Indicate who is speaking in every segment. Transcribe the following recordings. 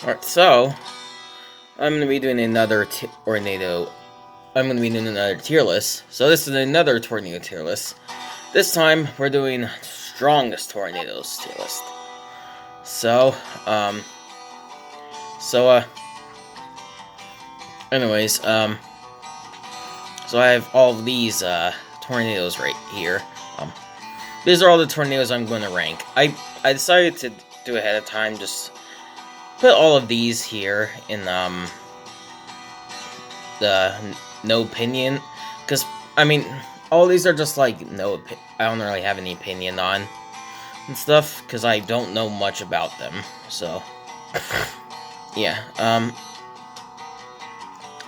Speaker 1: Alright, so I'm going to be doing another tornado. I'm going to be doing another tier list. So this is another tornado tier list. This time we're doing strongest tornadoes tier list. So, anyways, so I have all of these tornadoes right here. These are all the tornadoes I'm going to rank. I decided to do ahead of time, just put all of these here in the no opinion, because I mean all these are just like I don't really have any opinion on and stuff because I don't know much about them. So yeah,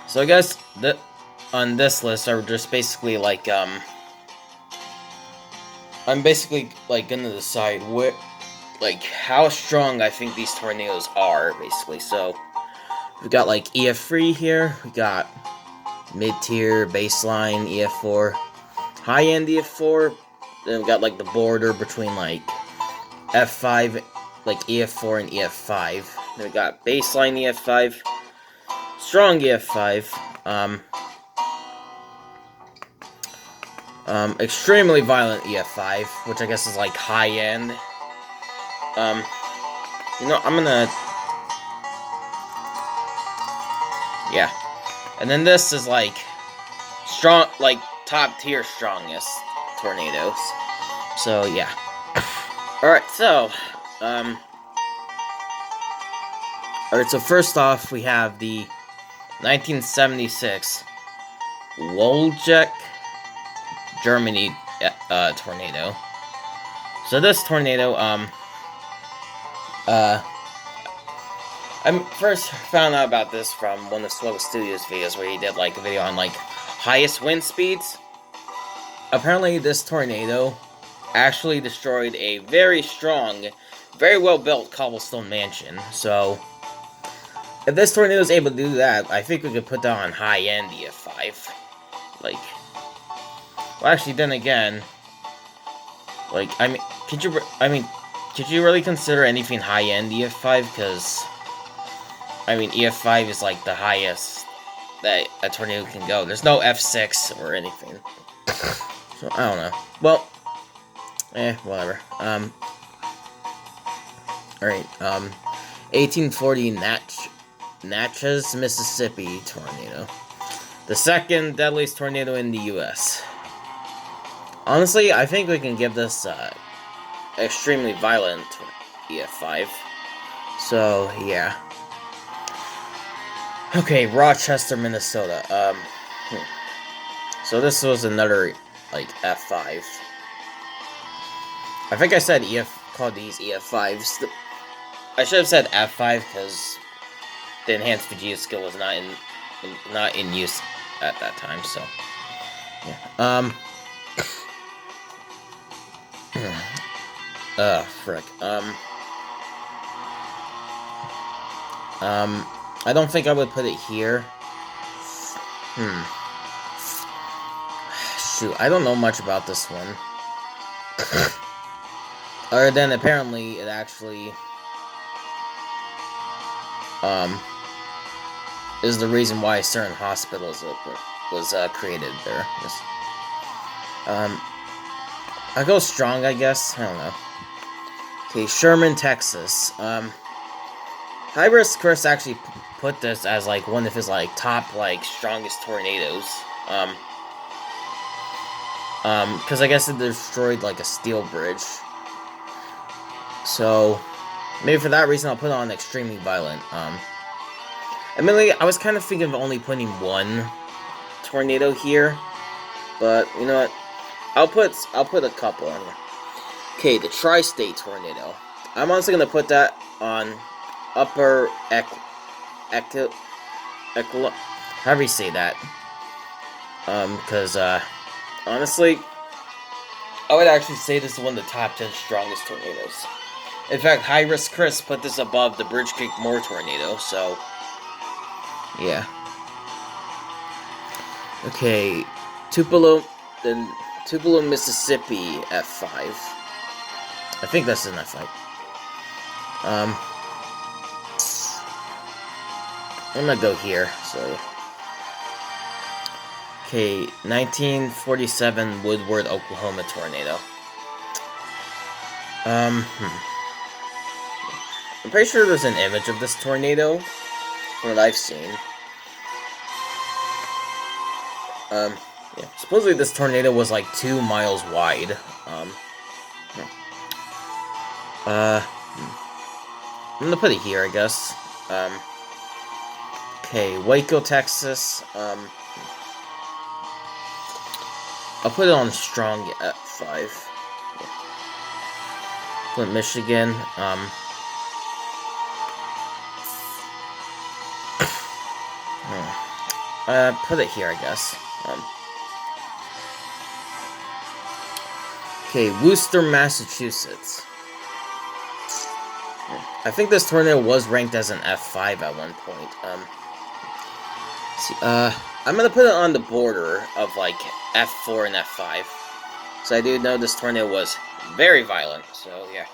Speaker 1: so I guess that on this list are just basically like I'm basically like gonna decide what, like, how strong I think these tornadoes are, basically. So we've got like EF3 here, we got mid-tier, baseline, EF4, high-end EF4, then we got like the border between like F5, like EF4 and EF5. Then we got baseline EF5, strong EF5, extremely violent EF5, which I guess is like high-end. You know, I'm gonna... Yeah. And then this is like strong, like top-tier strongest tornadoes. So, yeah. Alright, so, alright, so first off, we have the 1976 Woljeck, Germany, tornado. So this tornado, I first found out about this from one of Swell Studios videos where he did like a video on like highest wind speeds. Apparently this tornado actually destroyed a very strong, very well built cobblestone mansion. So if this tornado is able to do that, I think we could put that on high end EF5. Like, well, actually, then again, like, could you really consider anything high end EF5? Because I mean, EF5 is like the highest that a tornado can go. There's no F6 or anything. So, I don't know. Well, whatever. Alright, 1840 Natchez, Mississippi tornado. The second deadliest tornado in the US. Honestly, I think we can give this, extremely violent EF5. So, yeah. Okay, Rochester, Minnesota. So this was another, like, F5. I think I said called these EF5s. I should have said F5 because the enhanced Vegeta skill was not in use at that time. So, yeah. Frick. I don't think I would put it here. Shoot, I don't know much about this one. Other than apparently it actually is the reason why certain hospitals was created there. I go strong, I guess. I don't know. Okay, Sherman, Texas. High-Risk Chris actually put this as like one of his like top like strongest tornadoes. Because I guess it destroyed like a steel bridge. So maybe for that reason I'll put on extremely violent. Admittedly, I was kind of thinking of only putting one tornado here, but you know what? I'll put a couple on here. Okay, the Tri-State tornado. I'm honestly gonna put that on upper however you say that. Because honestly, I would actually say this is one of the top 10 strongest tornadoes. In fact, High Risk Chris put this above the Bridge Creek Moore tornado, so yeah. Okay, Tupelo, Mississippi F5. I think that's an F5. I'm gonna go here, so... Okay, 1947 Woodward, Oklahoma tornado. I'm pretty sure there's an image of this tornado, from what I've seen. Yeah, supposedly this tornado was like 2 miles wide. I'm gonna put it here, I guess. Okay, Waco, Texas. I'll put it on strong at 5. Yeah. Flint, Michigan. Put it here, I guess. Okay, Worcester, Massachusetts. I think this tornado was ranked as an F5 at one point. See, I'm gonna put it on the border of like F4 and F5. So I do know this tornado was very violent, so yeah.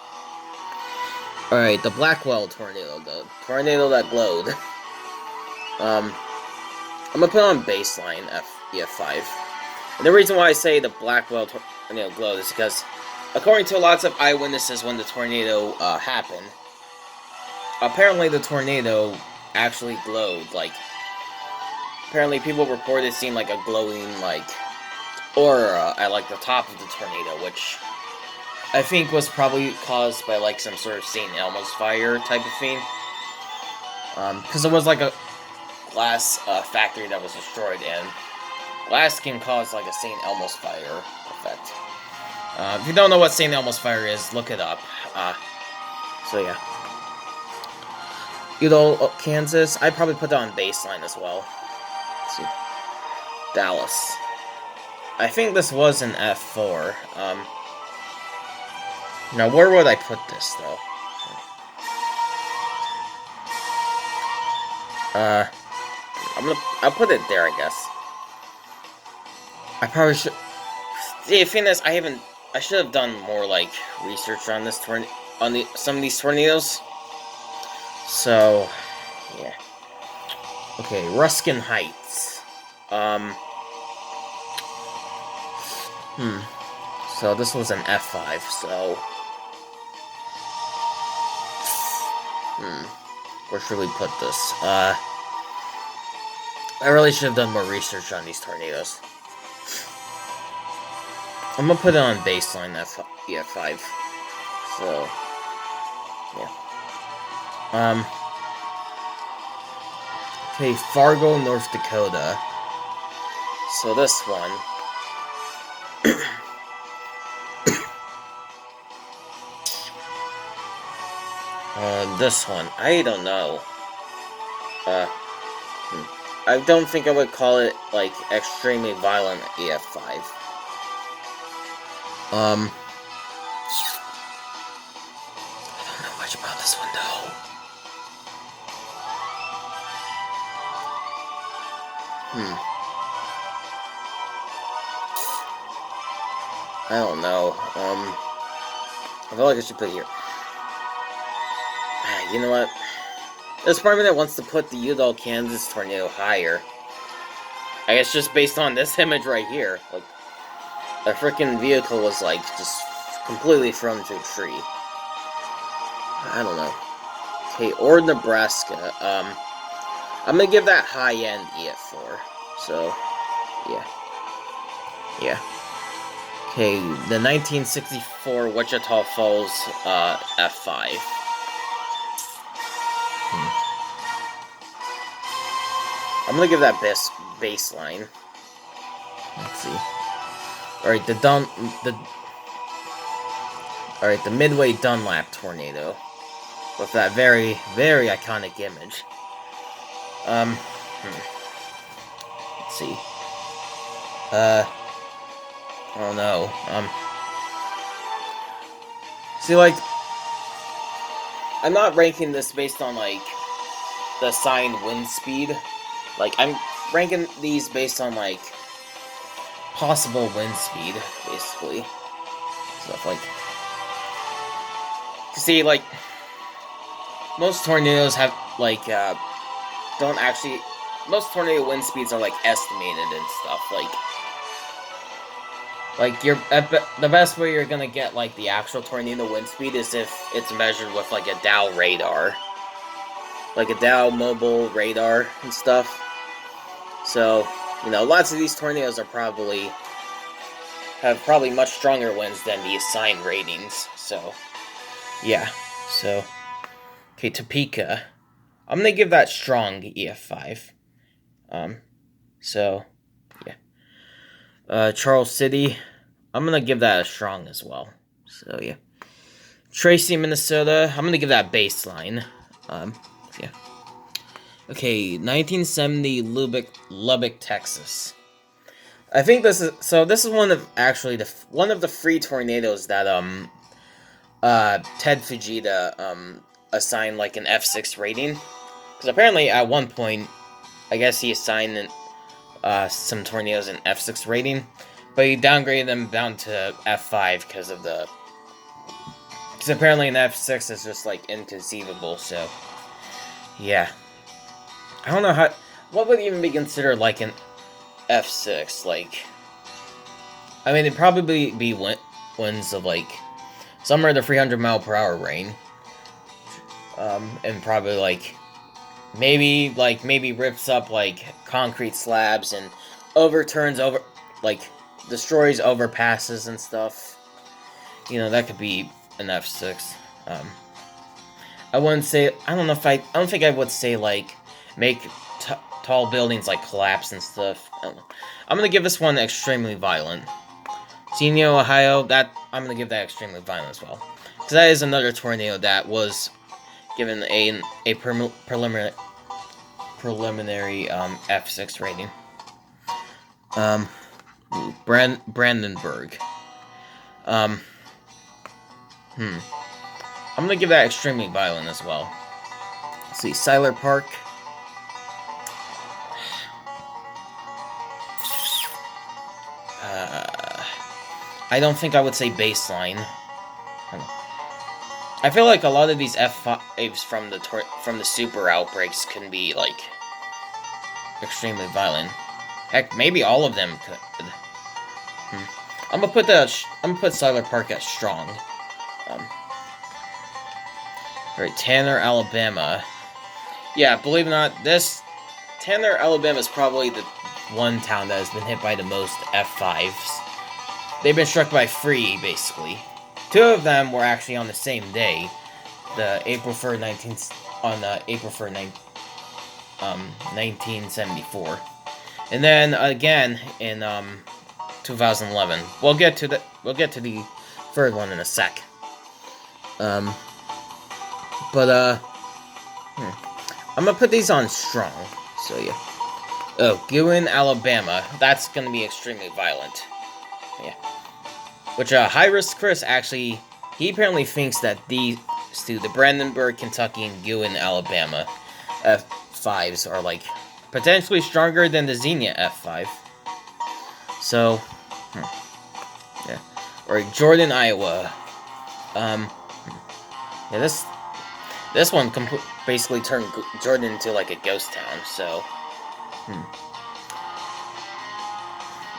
Speaker 1: Alright, the Blackwell tornado, the tornado that glowed. I'm gonna put on baseline F5. And the reason why I say the Blackwell tornado glowed is because, according to lots of eyewitnesses when the tornado happened, apparently the tornado actually glowed. Like, apparently people reported seeing like a glowing like aura at like the top of the tornado, which I think was probably caused by like some sort of St. Elmo's fire type of thing. Because it was like a glass factory that was destroyed, and glass can cause like a St. Elmo's fire effect. If you don't know what St. Elmo's fire is, look it up. So yeah. Udall, Kansas. I'd probably put that on baseline as well. Let's see. Dallas. I think this was an F4. Now where would I put this though? I'll put it there, I guess. I probably should. The thing is, I should have done more like research on this some of these tornadoes. So, yeah. Okay, Ruskin Heights. So this was an F5. So, where should we put this? I really should have done more research on these tornadoes. I'm gonna put it on baseline F5. So, yeah. Okay, Fargo, North Dakota. So this one. This one. I don't know. I don't think I would call it, like, extremely violent EF5. I don't know much about this one, though. I don't know. I feel like I should put it here. You know what? There's part of me that wants to put the Udall, Kansas tornado higher. I guess just based on this image right here. Like, a freaking vehicle was, like, just completely thrown into a tree. I don't know. Okay, Ord, Nebraska. I'm gonna give that high-end EF4. So, yeah. Yeah. Okay, the 1964 Wichita Falls, F5. I'm gonna give that baseline. Let's see. Alright, the Midway Dunlap tornado. With that very, very iconic image. Let's see. I don't know. See, like, I'm not ranking this based on, like, the assigned wind speed. Like, I'm ranking these based on, like, possible wind speed, basically. Stuff like... See, like, most tornadoes have, like, don't actually. Most tornado wind speeds are like estimated and stuff. Like the best way you're gonna get like the actual tornado wind speed is if it's measured with like a Dow radar, like a Dow mobile radar and stuff. So lots of these tornadoes have probably much stronger winds than the assigned ratings. So yeah. So okay, Topeka. I'm gonna give that strong EF5. So yeah. Charles City, I'm gonna give that a strong as well. So yeah. Tracy, Minnesota, I'm gonna give that baseline. Yeah. Okay, 1970 Lubbock, Texas. I think this is one of the free tornadoes that Ted Fujita assigned like an F6 rating, because apparently at one point I guess he assigned some tornadoes an F6 rating, but he downgraded them down to F5 because apparently an F6 is just like inconceivable. So yeah, I don't know what would even be considered like an F6. Like, I mean, it'd probably be winds of like somewhere in the 300-mile-per-hour range, and probably like maybe rips up like concrete slabs and destroys overpasses and stuff. That could be an F6. I wouldn't say. I don't think I would say like make tall buildings like collapse and stuff. I'm gonna give this one extremely violent. Xenia, Ohio. That I'm gonna give that extremely violent as well, because that is another tornado that was given a preliminary F6 rating. Brandenburg. I'm gonna give that extremely violent as well. Let's see, Siler Park. I don't think I would say baseline. I feel like a lot of these F5s from the super outbreaks can be like extremely violent. Heck, maybe all of them could. I'm gonna put Siler Park at strong. Alright, Tanner, Alabama. Yeah, believe it or not, Tanner, Alabama is probably the one town that has been hit by the most F5s. They've been struck by 3, basically. 2 of them were actually on the same day, the April 3rd, 1974, and then again in 2011. We'll get to the 3rd one in a sec. I'm gonna put these on strong. So yeah. Oh, Guin, Alabama. That's gonna be extremely violent. Yeah. Which High Risk Chris actually, he apparently thinks that the Brandenburg, Kentucky, and Guin, Alabama F5s are like potentially stronger than the Xenia F5. So yeah. Or Jordan, Iowa. Yeah, this one basically turned Jordan into like a ghost town. So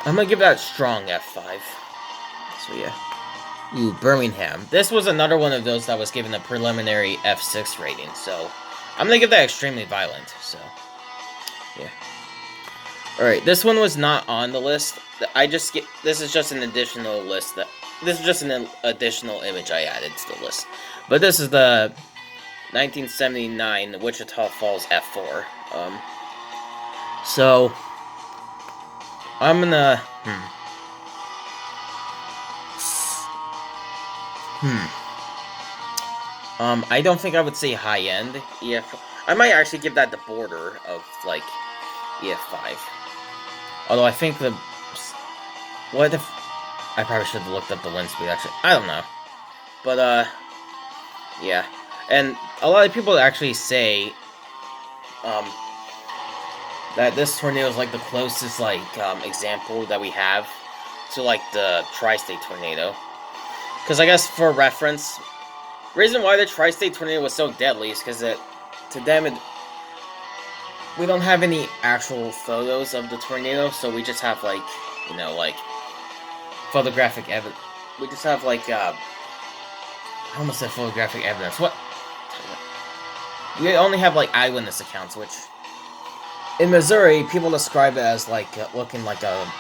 Speaker 1: I'm gonna give that strong F5. So yeah. Ooh, Birmingham. This was another one of those that was given a preliminary F6 rating. So I'm gonna give that extremely violent. So yeah. All right, this one was not on the list. This is just an additional list this is just an additional image I added to the list. But this is the 1979 Wichita Falls F4. So I'm gonna I don't think I would say high end EF. I might actually give that the border of like EF5. Although I think what if I probably should have looked up the wind speed actually. I don't know. But yeah. And a lot of people actually say that this tornado is like the closest like example that we have to like the Tri-State tornado. Because I guess for reference, reason why the Tri-State tornado was so deadly is because to them we don't have any actual photos of the tornado, so we just have like, you know, like photographic evidence. We just have like I almost said photographic evidence. What? We only have like eyewitness accounts, which in Missouri people describe it as like looking like a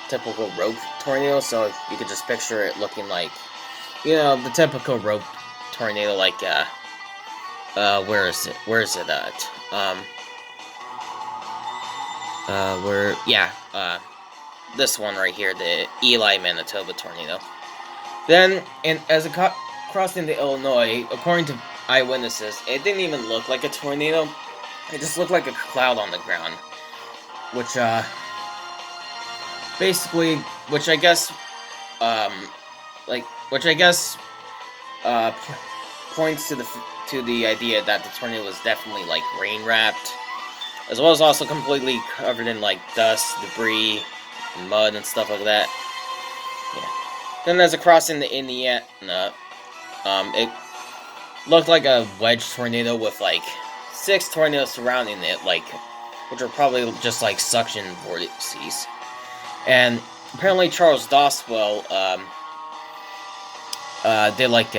Speaker 1: typical rogue tornado. So you could just picture it looking like, you know, the typical rogue tornado, like where is it? Where is it at? This one right here, the Ely, Manitoba tornado. Then, as it crossed into Illinois, according to eyewitnesses, it didn't even look like a tornado. It just looked like a cloud on the ground, which basically, which I guess points to the idea that the tornado was definitely like rain wrapped, as well as also completely covered in like dust, debris, and mud and stuff like that. Yeah. Then as it crossed into Indiana, it looked like a wedge tornado with like 6 tornadoes surrounding it, like, which are probably just like suction vortices. And apparently Charles Doswell did like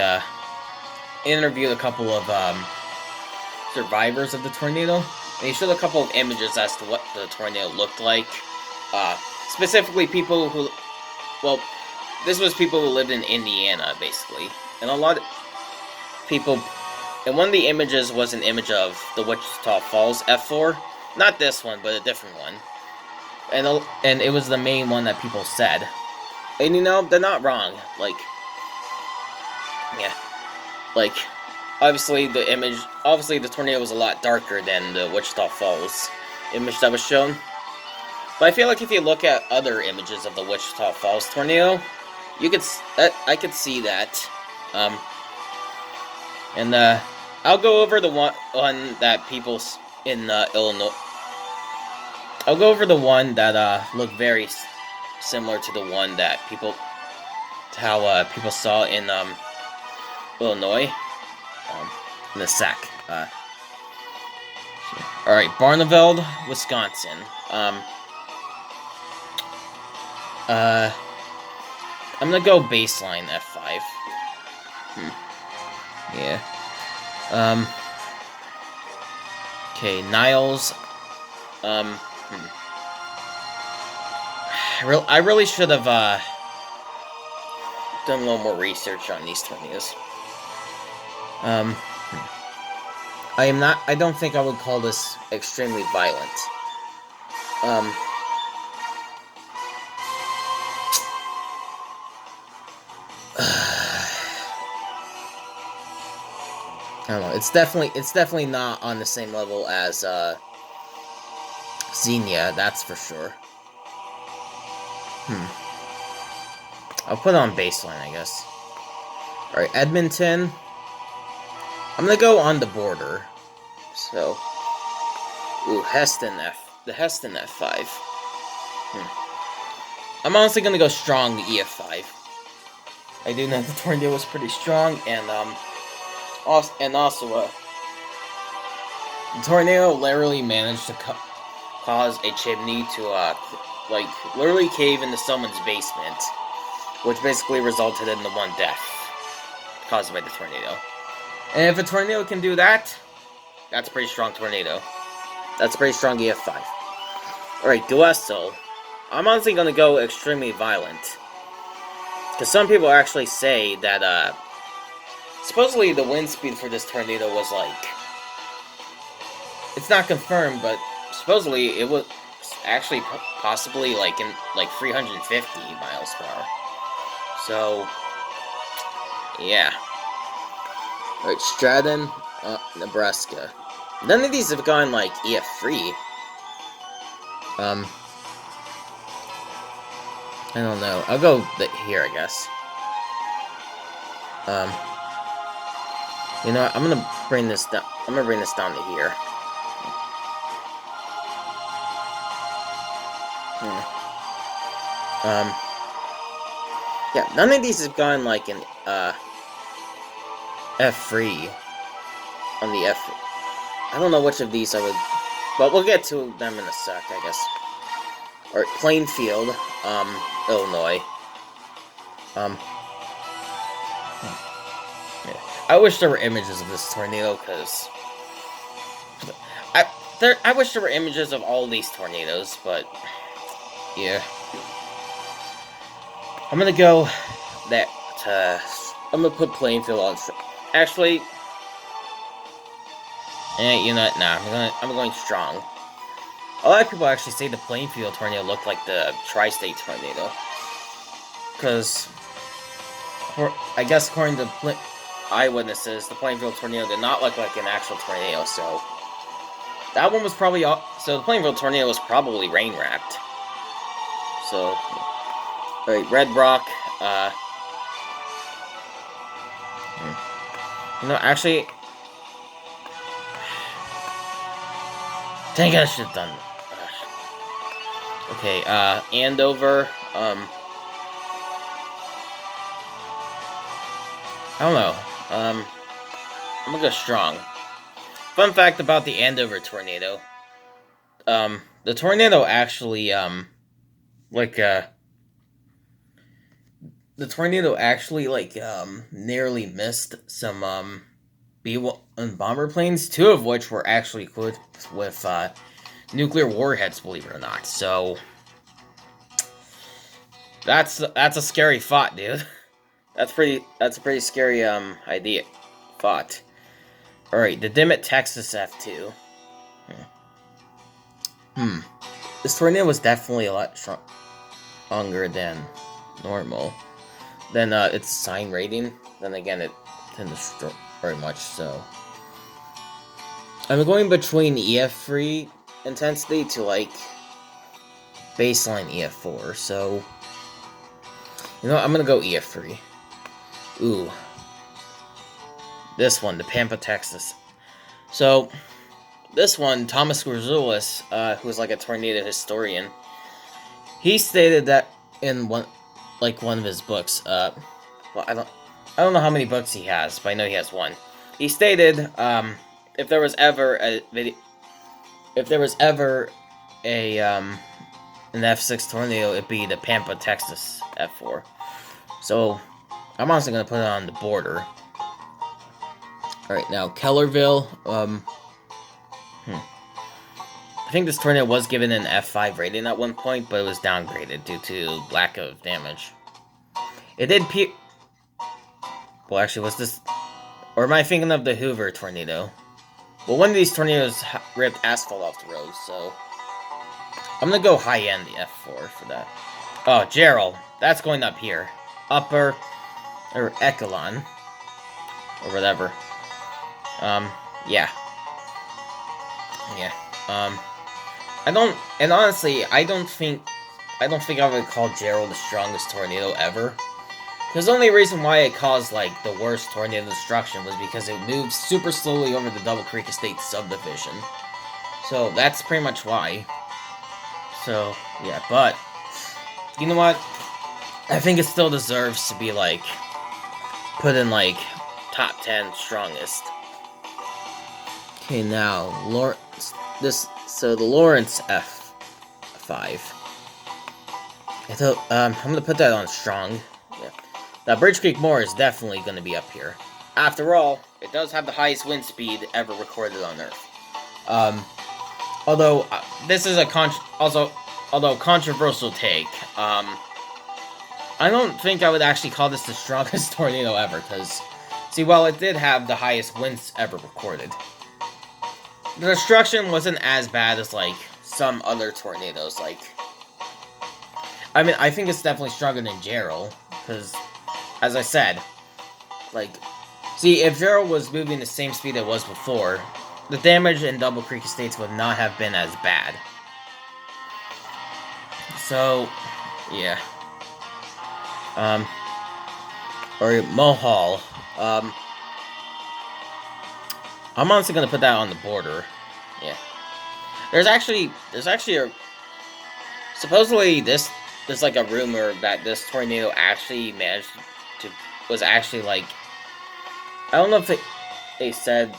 Speaker 1: interviewed a couple of survivors of the tornado. And he showed a couple of images as to what the tornado looked like. Specifically people who, well, this was people who lived in Indiana, basically. And a lot of people, and one of the images was an image of the Wichita Falls F4. Not this one, but a different one. And it was the main one that people said. And you know, they're not wrong. Like, yeah. Like, obviously the tornado was a lot darker than the Wichita Falls image that was shown. But I feel like if you look at other images of the Wichita Falls tornado, I could see that. I'll go over the one that people in Illinois. I'll go over the one that looked very similar to the one that people saw in Illinois, in the SAC. All right, Barneveld, Wisconsin. I'm gonna go baseline F5. Yeah. Okay, Niles. I really should have done a little more research on these tornadoes. I don't think I would call this extremely violent. I don't know. It's definitely not on the same level as Xenia, that's for sure. I'll put it on baseline, I guess. Alright, Edmonton. I'm gonna go on the border. So, the Heston F5. I'm honestly gonna go strong EF5. I do know the tornado was pretty strong, and also the tornado literally managed to cause a chimney to like literally cave into someone's basement, which basically resulted in the one death caused by the tornado. And if a tornado can do that, that's a pretty strong tornado. That's a pretty strong EF5. Alright, Guesso. I'm honestly gonna go extremely violent, because some people actually say that supposedly the wind speed for this tornado was like, it's not confirmed, but supposedly it was actually possibly like in like 350 miles per hour. So yeah. Alright, Stratton, Nebraska. None of these have gone like EF3. I don't know. I'll go here, I guess. You know what? I'm gonna bring this down. I'm gonna bring this down to here. Yeah, none of these have gone like an F3 on the F. I don't know which of these I would But we'll get to them in a sec, I guess. Alright, Plainfield, Illinois. Yeah. I wish there were images of this tornado, because I wish there were images of all these tornadoes, but yeah. I'm gonna go that I'm gonna put Plainfield on. Actually, you know what? Nah, I'm going strong. A lot of people actually say the Plainfield tornado looked like the Tri-State tornado, because I guess according to eyewitnesses, the Plainfield tornado did not look like an actual tornado. So that one was probably so the Plainfield tornado was probably rain wrapped. So, alright, Red Rock. You know, actually, dang it, I should have done. Okay, Andover. I don't know. I'm gonna go strong. Fun fact about the Andover tornado. The tornado actually, the tornado actually, nearly missed some, B-1 bomber planes, 2 of which were actually equipped with, nuclear warheads, believe it or not. So, that's a scary thought, dude. That's a pretty scary, idea. Thought. Alright, the Dimmitt, Texas F2. This tornado was definitely a lot stronger than normal. Then, its sign rating. Then again, it didn't destroy very much, so. I'm going between EF3 intensity to, baseline EF4, so. You know what, I'm gonna go EF3. Ooh. This one, the Pampa, Texas. So, this one, Thomas Grzoulis, who is a tornado historian, he stated that in one of his books, well, I don't know how many books he has, but I know he has one. He stated, if there was ever an F6 tornado, it'd be the Pampa, Texas F4. So, I'm honestly gonna put it on the border. Alright, now, Kellerville, I think this tornado was given an F5 rating at one point, but it was downgraded due to lack of damage. It did well, actually, was this... Or am I thinking of the Hoover tornado? Well, one of these tornadoes ripped asphalt off the road, so... I'm gonna go high-end F4 for that. Oh, Gerald. That's going up here. Upper... Or Echelon. Or whatever. Yeah. Yeah. I don't think I would call Gerald the strongest tornado ever. Because the only reason why it caused, the worst tornado destruction was because it moved super slowly over the Double Creek Estate subdivision. So, that's pretty much why. So, yeah, but, you know what? I think it still deserves to be, put in, top 10 strongest. Okay, now, the Lawrence F5. I'm gonna put that on strong. Yeah. Now, Bridge Creek Moor is definitely gonna be up here. After all, it does have the highest wind speed ever recorded on Earth. Although, this is a controversial take. I don't think I would actually call this the strongest tornado ever, because, see, while it did have the highest winds ever recorded, the destruction wasn't as bad as, some other tornadoes, I mean, I think it's definitely stronger than Gerald, because, as I said, see, if Gerald was moving the same speed it was before, the damage in Double Creek Estates would not have been as bad. So, yeah. Or Mohall. I'm honestly gonna put that on the border. Yeah. There's actually supposedly there's a rumor that this tornado actually was actually I don't know if they said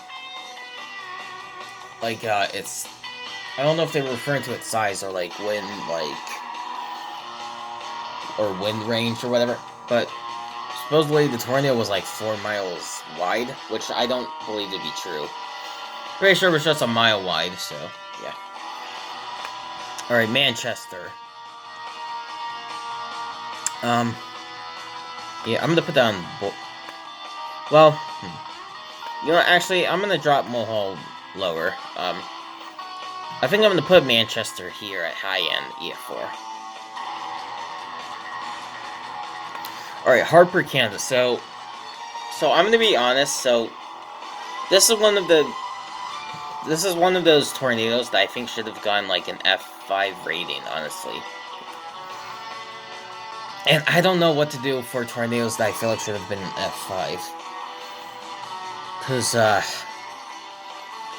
Speaker 1: it's I don't know if they were referring to its size or like wind, or wind range or whatever, but supposedly the tornado was like 4 miles wide, which I don't believe to be true. Pretty sure it was just a mile wide, so yeah. Alright, Manchester. Yeah, I'm gonna put that on. Well, you know, actually, I'm gonna drop Mulhall lower. I think I'm gonna put Manchester here at high end EF4. Alright, Hartford, Kansas. So I'm gonna be honest. So this is one of those tornadoes that I think should have gotten like an F5 rating, honestly. And I don't know what to do for tornadoes that I feel like should have been an F5. Cause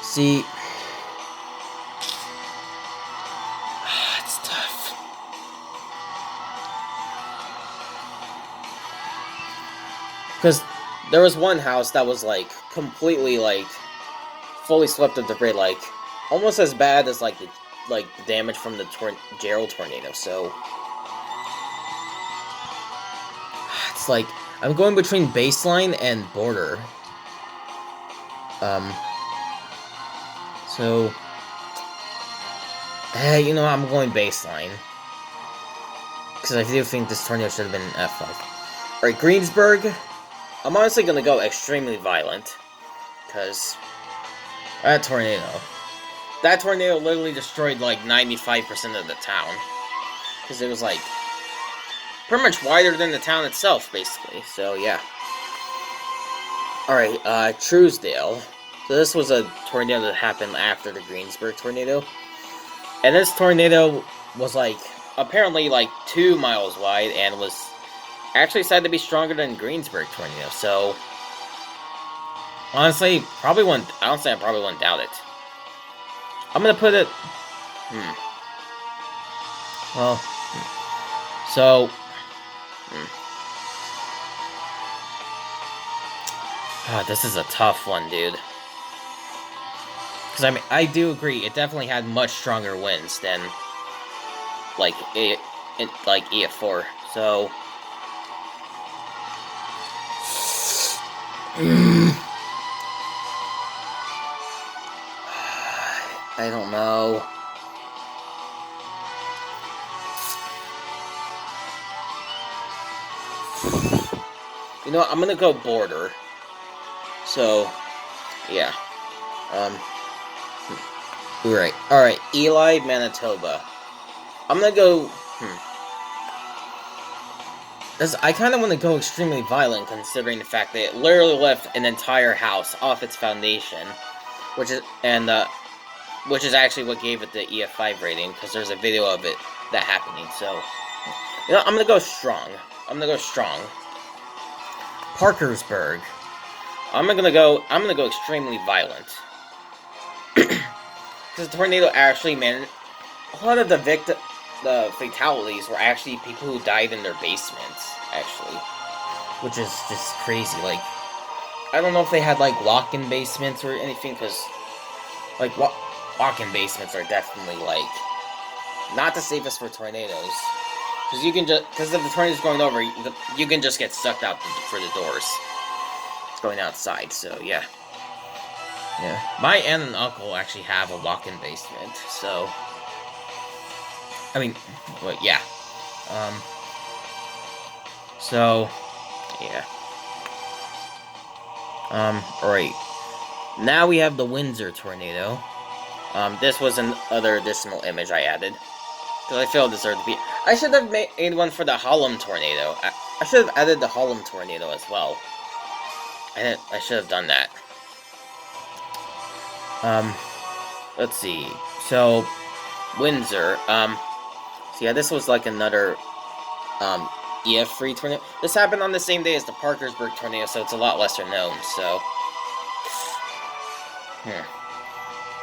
Speaker 1: see, it's tough. Because there was one house that was like completely like fully swept of debris, like almost as bad as like the damage from the Gerald tornado. So it's like I'm going between baseline and border. So you know, I'm going baseline because I do think this tornado should have been an F5. Alright, Greensburg. I'm honestly gonna go extremely violent because that tornado literally destroyed like 95% of the town, because it was like pretty much wider than the town itself, basically. So yeah. Alright, Truesdale. So this was a tornado that happened after the Greensburg tornado. And this tornado was like apparently like 2 miles wide and was actually said to be stronger than Greensburg tornado. So honestly, I probably wouldn't doubt it. I'm gonna put it. Well, so. This is a tough one, dude. Because I mean, I do agree, it definitely had much stronger winds than like EF4. So. I don't know. You know what? I'm gonna go border. So, yeah. Right. Alright, Ely, Manitoba. I'm gonna go. I kind of want to go extremely violent, considering the fact that it literally left an entire house off its foundation, which is actually what gave it the EF5 rating, because there's a video of it that happening. So, you know, I'm gonna go strong. Parkersburg. I'm gonna go extremely violent. Because the tornado actually, man, a lot of the fatalities were actually people who died in their basements, actually. Which is just crazy. Like, I don't know if they had, like, lock-in basements or anything, because, like, lock-in basements are definitely, like, not the safest for tornadoes. Because if the tornado's going over, you can just get sucked out for the doors. It's going outside, so, yeah. Yeah. My aunt and uncle actually have a lock-in basement, so. I mean, well, yeah. So, yeah. Alright. Now we have the Windsor tornado. This was another additional image I added. Because I feel it deserved to be. I should have made one for the Harlem tornado. I should have added the Harlem tornado as well. I should have done that. Let's see. So, Windsor. So yeah, this was like another, EF3 tornado. This happened on the same day as the Parkersburg tornado, so it's a lot lesser known, so.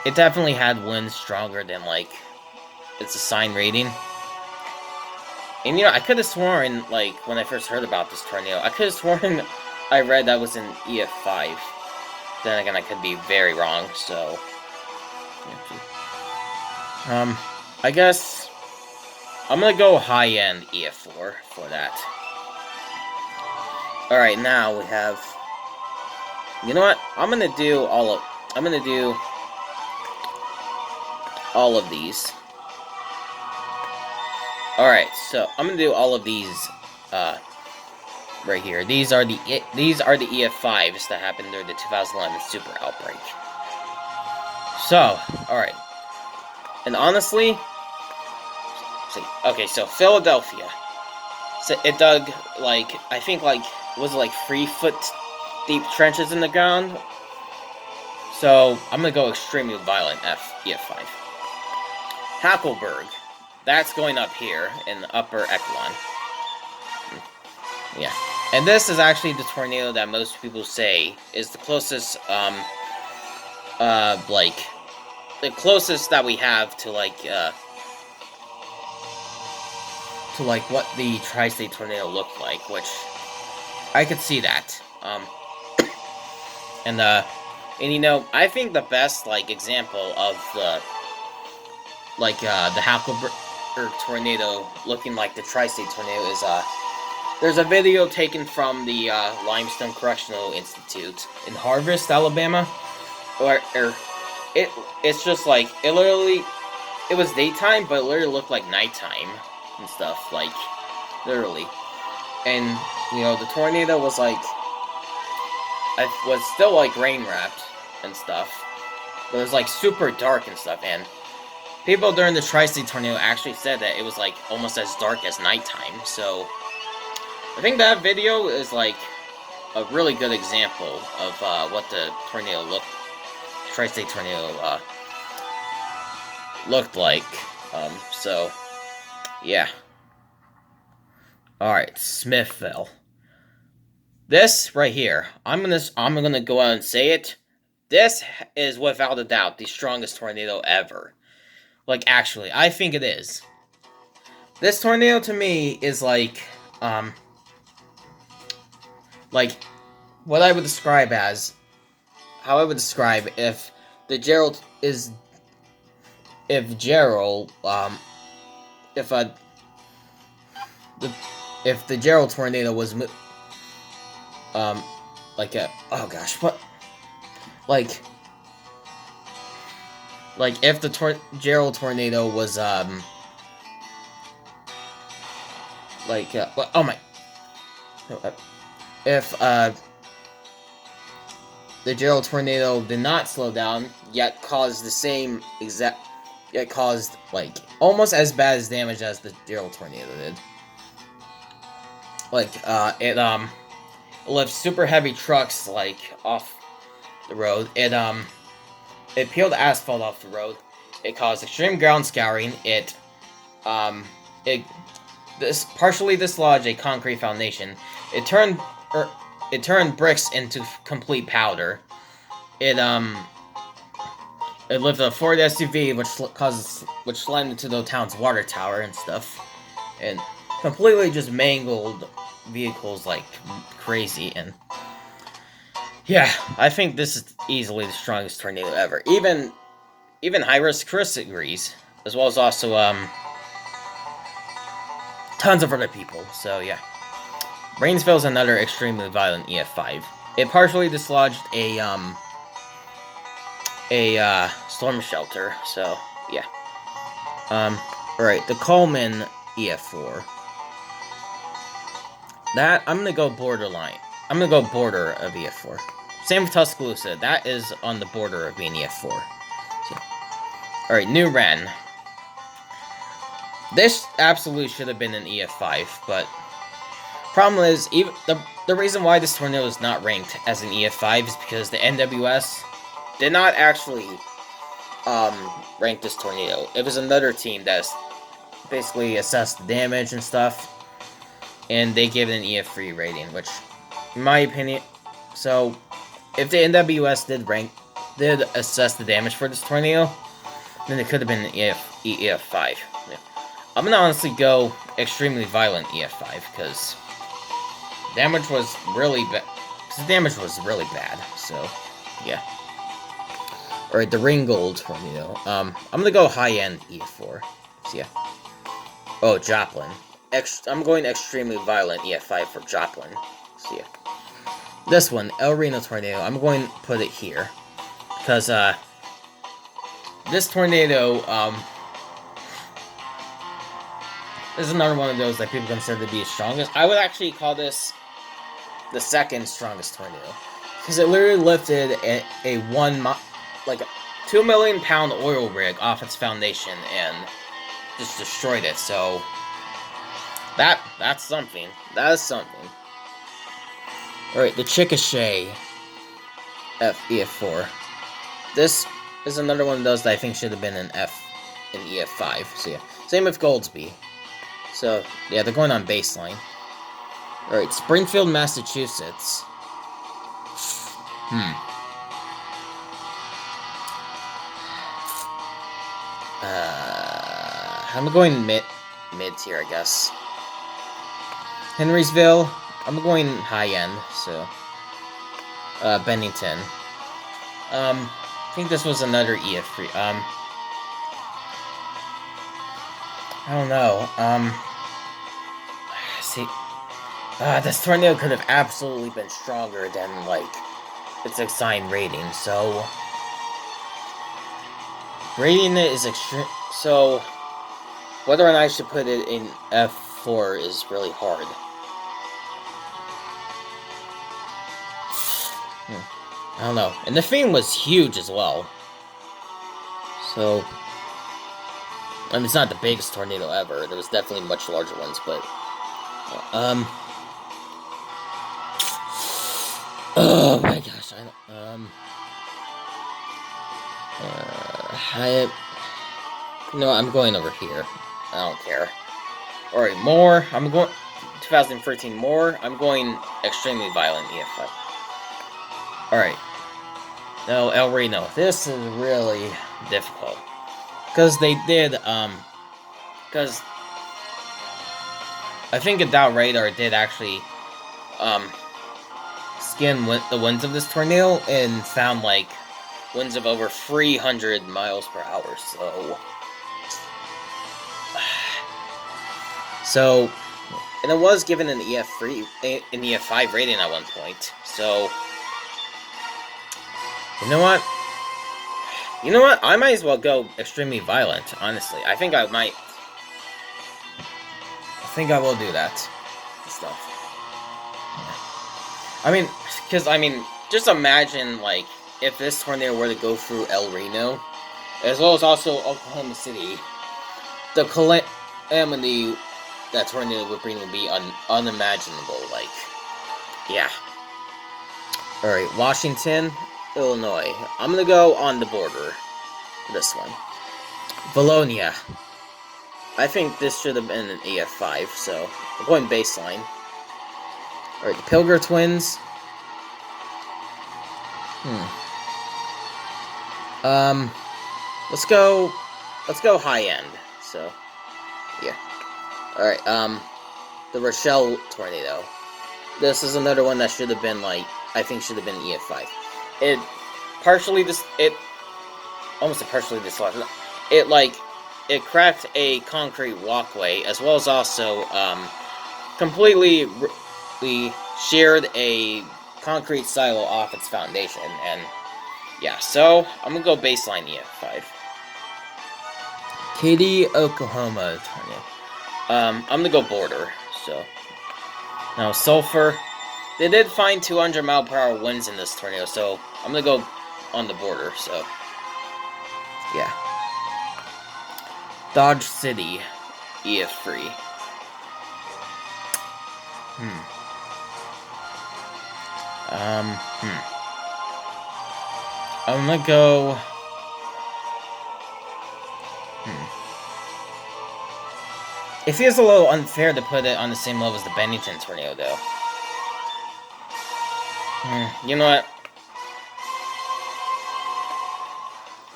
Speaker 1: It definitely had winds stronger than, like, its assigned rating. And, you know, I could have sworn, like, when I first heard about this tornado, I could have sworn I read that was in EF5. Then again, I could be very wrong, so. I guess I'm gonna go high-end EF4 for that. Alright, now we have... You know what? I'm gonna do all of these. Alright, so I'm gonna do all of these right here. These are the EF5s that happened during the 2011 Super Outbreak. So, alright. And honestly, see, okay, so Philadelphia. So it dug like, I think like, was it like 3-foot deep trenches in the ground? So I'm gonna go extremely violent EF5. Hackleburg. That's going up here in the upper echelon. Yeah. And this is actually the tornado that most people say is the closest, like, the closest that we have to, like, what the Tri-State tornado looked like, which I could see that. And you know, I think the best, like, example of the, like, the Hackleburg tornado looking like the Tri-State tornado is, there's a video taken from the, Limestone Correctional Institute in Harvest, Alabama, where it's just, like, it was daytime, but it literally looked like nighttime and stuff, like, literally. And, you know, the tornado was, like, it was still, like, rain-wrapped and stuff, but it was, like, super dark and stuff, and people during the Tri-State tornado actually said that it was, like, almost as dark as nighttime, so I think that video is, like, a really good example of, what the Tri-State tornado, looked like, so, yeah. Alright, Smithville. This, right here, I'm gonna go out and say it, this is, without a doubt, the strongest tornado ever. Like, actually, I think it is. This tornado, to me, is, like, what I would describe as, how I would describe if the Gerald, if the Gerald tornado was, like a, oh gosh, what, like if the Gerald tornado was, like, oh my, if, the Gerald tornado did not slow down, yet caused the same exact, yet caused, like, almost as bad as damage as the Gerald tornado did. Like, it left super heavy trucks, like, off the road. It peeled asphalt off the road. It caused extreme ground scouring. It partially dislodged a concrete foundation. It turned bricks into complete powder. It lifted a Ford SUV, which slammed into the town's water tower and stuff, and completely just mangled vehicles like crazy. And yeah, I think this is easily the strongest tornado ever. Even High Risk Chris agrees, as well as also tons of other people. So yeah, Brainsville is another extremely violent EF5. It partially dislodged a storm shelter. So yeah. Alright, the Coleman EF4. That, I'm gonna go borderline. I'm gonna go border of EF4. Same with Tuscaloosa. That is on the border of being EF4. So, alright, New Wren. This absolutely should have been an EF5, but problem is, even the reason why this tornado is not ranked as an EF5 is because the NWS did not actually rank this tornado. It was another team that basically assessed the damage and stuff, and they gave it an EF3 rating, which, in my opinion, so if the NWS did assess the damage for this tornado, then it could have been an EF5. Yeah. I'm gonna honestly go extremely violent EF5 because damage was really bad. The damage was really bad. So yeah. Alright, the Ringgold Tornado. I'm gonna go high-end EF4. So yeah. Oh, Joplin. I'm going extremely violent EF5 for Joplin. So yeah. This one, El Reno Tornado, I'm going to put it here. Because, this tornado, this is another one of those that people consider to be the strongest. I would actually call this the second strongest tornado. Because it literally lifted a 2 million pound oil rig off its foundation and just destroyed it, so that's something. That is something. Alright, the Chickasha EF4. This is another one of those that I think should have been an EF5. So yeah. Same with Goldsby. So yeah, they're going on baseline. Alright, Springfield, Massachusetts. I'm going mid tier, I guess. Henrysville, I'm going high end, so Bennington. I think this was another EF3. I don't know. See, this tornado could have absolutely been stronger than like its assigned rating. So rating it is extreme. So whether or not I should put it in F4 is really hard. I don't know. And the theme was huge as well. So, I mean, it's not the biggest tornado ever. There was definitely much larger ones, but oh my gosh, I'm going over here. I don't care. Alright, more. I'm going 2013 more. I'm going extremely violent EF5. Alright. No, El Reno. This is really difficult. Because they did, because I think a Dow radar did actually, scan the winds of this tornado and found, like, winds of over 300 miles per hour, so, and it was given an EF5 rating at one point, so, you know what? I might as well go extremely violent, honestly. I think I will do that. Stuff. Yeah. I mean, just imagine, like, if this tornado were to go through El Reno, as well as also Oklahoma City, the calamity that tornado would bring would be unimaginable, like, yeah. Alright, Washington, Illinois. I'm gonna go on the border for this one. Valonia. I think this should have been an EF5, so we're going baseline. Alright, the Pilger Twins. Let's go high end. So, yeah. Alright, the Rochelle Tornado. This is another one that should have been, like, I think should have been EF5. It cracked a concrete walkway, as well as also, completely sheared a concrete silo off its foundation, and yeah, so I'm gonna go baseline EF5. Katy, Oklahoma tornado. I'm gonna go border, so. Now, Sulphur. They did find 200 mile per hour winds in this tornado, so I'm gonna go on the border, so. Yeah. Dodge City, EF3. I'm gonna go. It feels a little unfair to put it on the same level as the Bennington tornado, though. You know what?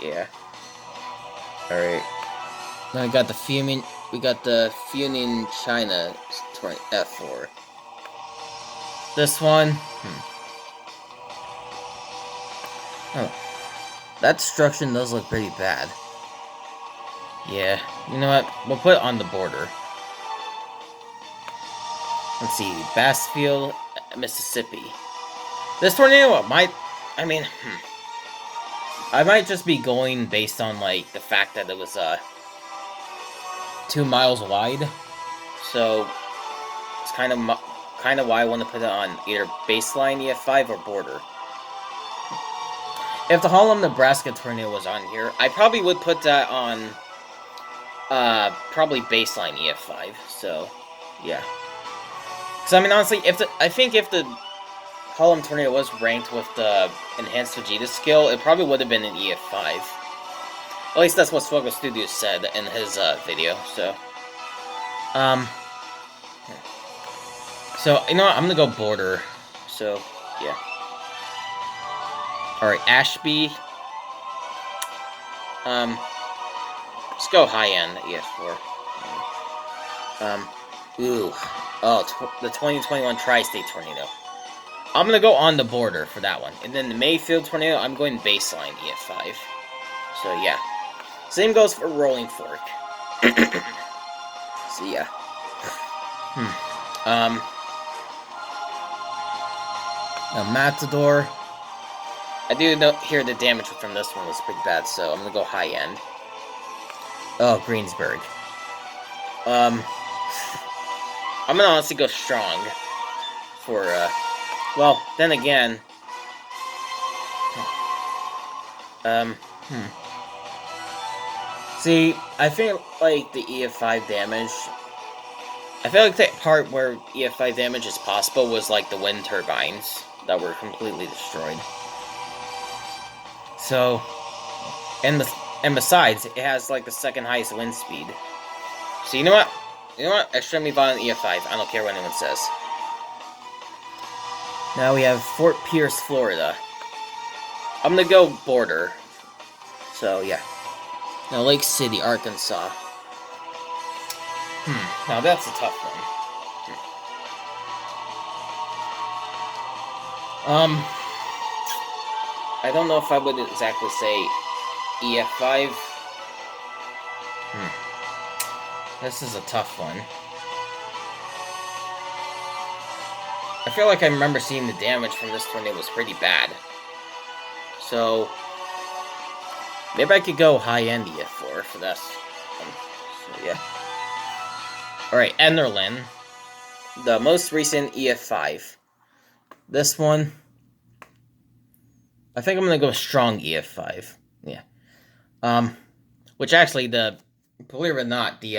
Speaker 1: Yeah. Alright. Now we got the Funin China F4. This one. Oh. That destruction does look pretty bad. Yeah, you know what? We'll put it on the border. Let's see, Bassfield, Mississippi. This tornado might, I mean, I might just be going based on, like, the fact that it was, 2 miles wide. So, it's kind of why I want to put it on either baseline EF5 or border. If the Harlem, Nebraska tornado was on here, I probably would put that on, probably baseline EF5, so, yeah. Because, I mean, honestly, I think if the Harlem tornado was ranked with the enhanced Vegeta skill, it probably would have been an EF5. At least that's what Swoggle Studios said in his, video, so. So, you know what, I'm gonna go border, so, yeah. Alright, Ashby. Let's go high-end EF4. The 2021 Tri-State Tornado. I'm gonna go on the border for that one. And then the Mayfield Tornado, I'm going baseline EF5. So, yeah. Same goes for Rolling Fork. So, yeah. Now, Matador. I do hear the damage from this one was pretty bad, so I'm gonna go high-end. Oh, Greensburg. I'm gonna honestly go strong for, well, then again, see, I feel like the EF5 damage, I feel like the part where EF5 damage is possible was, like, the wind turbines that were completely destroyed. So, and besides, it has, like, the second highest wind speed. So, you know what? Extremely violent EF5. I don't care what anyone says. Now we have Fort Pierce, Florida. I'm gonna go border. So, yeah. Now, Lake City, Arkansas. Now, that's a tough one. I don't know if I would exactly say EF5. This is a tough one. I feel like I remember seeing the damage from this tornado was pretty bad. So, maybe I could go high-end EF4 for this one. So, yeah. Alright, Enderlin. The most recent EF5. This one, I think I'm gonna go strong EF5. Yeah. Which actually, believe it or not, the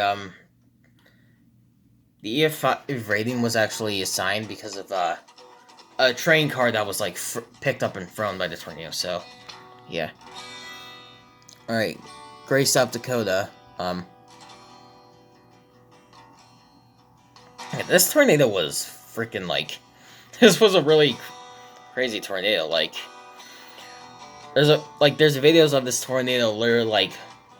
Speaker 1: EF5 rating was actually assigned because of, a train car that was, like, picked up and thrown by the tornado, so, yeah. Alright, Gray, South Dakota, this tornado was freaking, like, this was a really crazy tornado, like, there's videos of this tornado literally, like,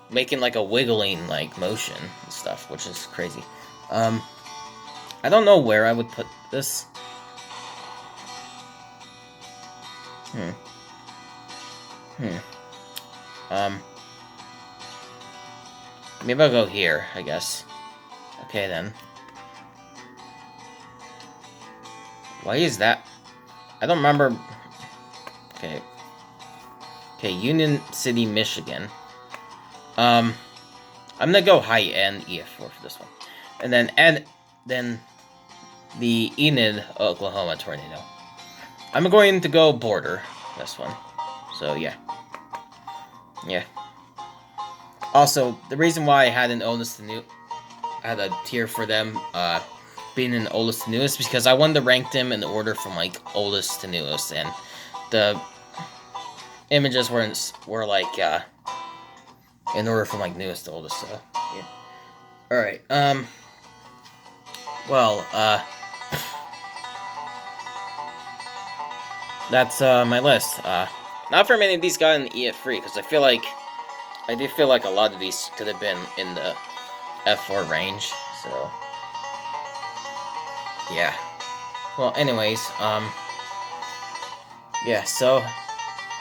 Speaker 1: making, like, a wiggling, like, motion and stuff, which is crazy. I don't know where I would put this. Maybe I'll go here, I guess. Okay, then. Why is that? I don't remember. Okay. Okay, Union City, Michigan. I'm gonna go high-end EF4 for this one. And then the Enid, Oklahoma tornado. I'm going to go border this one. So, yeah. Yeah. Also, the reason why I had an oldest to new, I had a tier for them, being an oldest to newest, because I wanted to rank them in the order from, like, oldest to newest, and the images were like, in order from, like, newest to oldest, so, yeah. Alright, well, that's, my list. Not very many of these got an EF3, because I do feel like a lot of these could have been in the F4 range, so, yeah. Well, anyways, yeah, so,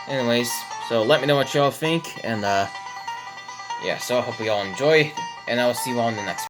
Speaker 1: anyways, So let me know what y'all think, and yeah, so I hope you all enjoy, and I will see you all in the next one.